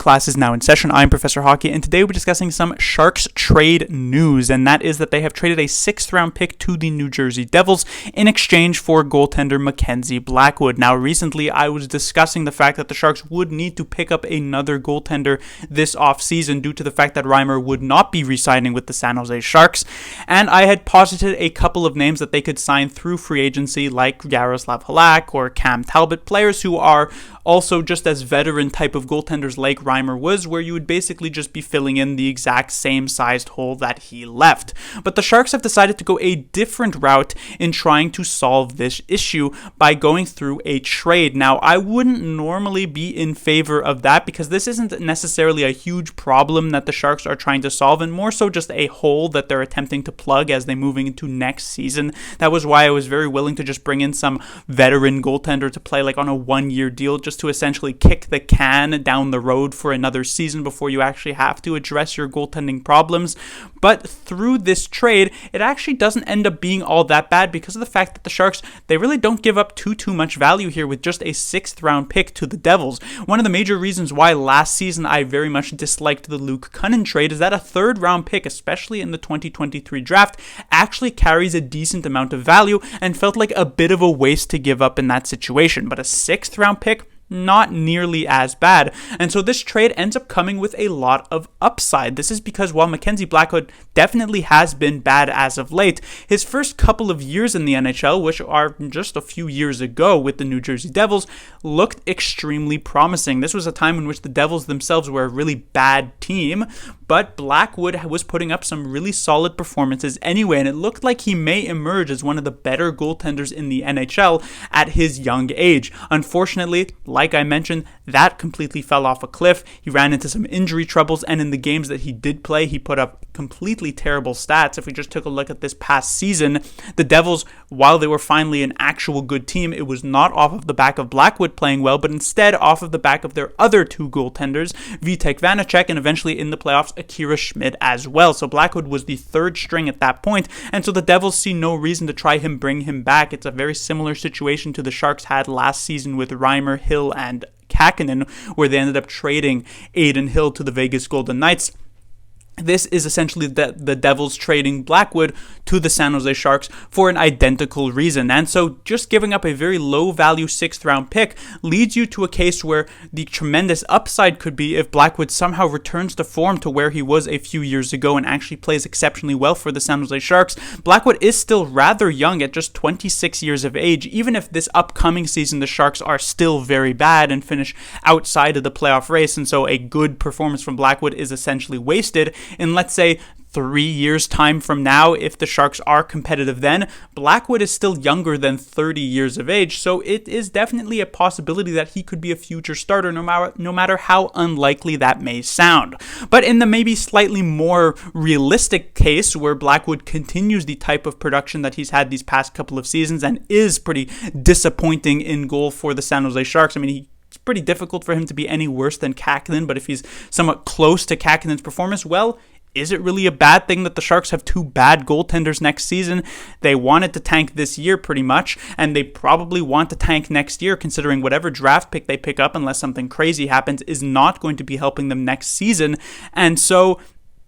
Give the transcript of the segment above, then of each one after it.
Class is now in session. I'm Professor Hockey, and today we're discussing some Sharks trade news, and that is that they have traded a 6th-round pick to the New Jersey Devils in exchange for goaltender MacKenzie Blackwood. Now, recently, I was discussing the fact that the Sharks would need to pick up another goaltender this offseason due to the fact that Reimer would not be re-signing with the San Jose Sharks, and I had posited a couple of names that they could sign through free agency, like Yaroslav Halak or Cam Talbot, players who are also just as veteran type of goaltenders like Reimer was, where you would basically just be filling in the exact same sized hole that he left. But the Sharks have decided to go a different route in trying to solve this issue by going through a trade. Now, I wouldn't normally be in favor of that because this isn't necessarily a huge problem that the Sharks are trying to solve, and more so just a hole that they're attempting to plug as they're moving into next season. That was why I was very willing to just bring in some veteran goaltender to play like on a 1-year deal, just to essentially kick the can down the road for another season before you actually have to address your goaltending problems. But through this trade, it actually doesn't end up being all that bad because of the fact that the Sharks, they really don't give up too much value here with just a 6th-round pick to the Devils. One of the major reasons why last season I very much disliked the Luke Cunnin trade is that a 3rd-round pick, especially in the 2023 draft, actually carries a decent amount of value and felt like a bit of a waste to give up in that situation. But a 6th-round pick, not nearly as bad. And so this trade ends up coming with a lot of upside. This is because while MacKenzie Blackwood definitely has been bad as of late, his first couple of years in the NHL, which are just a few years ago with the New Jersey Devils, looked extremely promising. This was a time in which the Devils themselves were a really bad team, but Blackwood was putting up some really solid performances anyway, and it looked like he may emerge as one of the better goaltenders in the NHL at his young age. Unfortunately, like I mentioned, that completely fell off a cliff. He ran into some injury troubles, and in the games that he did play, he put up completely terrible stats. If we just took a look at this past season, the Devils, while they were finally an actual good team, it was not off of the back of Blackwood playing well, but instead off of the back of their other 2 goaltenders, Vitek Vanacek, and eventually in the playoffs, Akira Schmid as well. So Blackwood was the 3rd string at that point, and so the Devils see no reason to try bring him back. It's a very similar situation to the Sharks had last season with Reimer, Hill, and Kähkönen, where they ended up trading Adin Hill to the Vegas Golden Knights. This is essentially the Devils trading Blackwood to the San Jose Sharks for an identical reason. And so just giving up a very low-value 6th-round pick leads you to a case where the tremendous upside could be if Blackwood somehow returns to form to where he was a few years ago and actually plays exceptionally well for the San Jose Sharks. Blackwood is still rather young at just 26 years of age, even if this upcoming season the Sharks are still very bad and finish outside of the playoff race. And so a good performance from Blackwood is essentially wasted. In, let's say, 3 years' time from now, if the Sharks are competitive then, Blackwood is still younger than 30 years of age, so it is definitely a possibility that he could be a future starter, no matter how unlikely that may sound. But in the maybe slightly more realistic case, where Blackwood continues the type of production that he's had these past couple of seasons and is pretty disappointing in goal for the San Jose Sharks, I mean, it's pretty difficult for him to be any worse than Kähkönen, but if he's somewhat close to Kähkönen's performance, well, is it really a bad thing that the Sharks have 2 bad goaltenders next season? They wanted to tank this year pretty much, and they probably want to tank next year, considering whatever draft pick they pick up, unless something crazy happens, is not going to be helping them next season. And so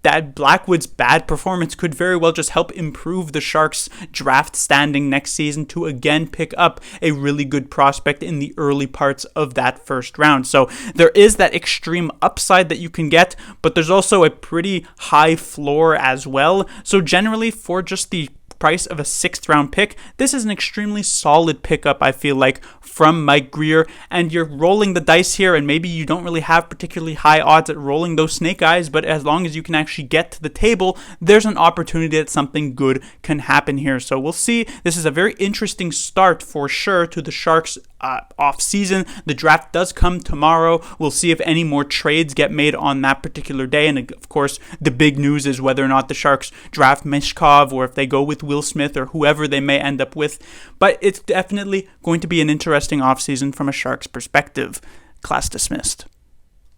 that Blackwood's bad performance could very well just help improve the Sharks' draft standing next season to again pick up a really good prospect in the early parts of that 1st round. So there is that extreme upside that you can get, but there's also a pretty high floor as well. So generally, for just the price of a 6th-round pick, this is an extremely solid pickup, I feel like, from Mike Grier, and you're rolling the dice here, and maybe you don't really have particularly high odds at rolling those snake eyes, but as long as you can actually get to the table, there's an opportunity that something good can happen here. So we'll see. This is a very interesting start for sure to the Sharks off season. The draft does come tomorrow. We'll see if any more trades get made on that particular day, and of course the big news is whether or not the Sharks draft Mishkov or if they go with Will Smith or whoever they may end up with. But it's definitely going to be an interesting offseason from a Sharks perspective. Class dismissed.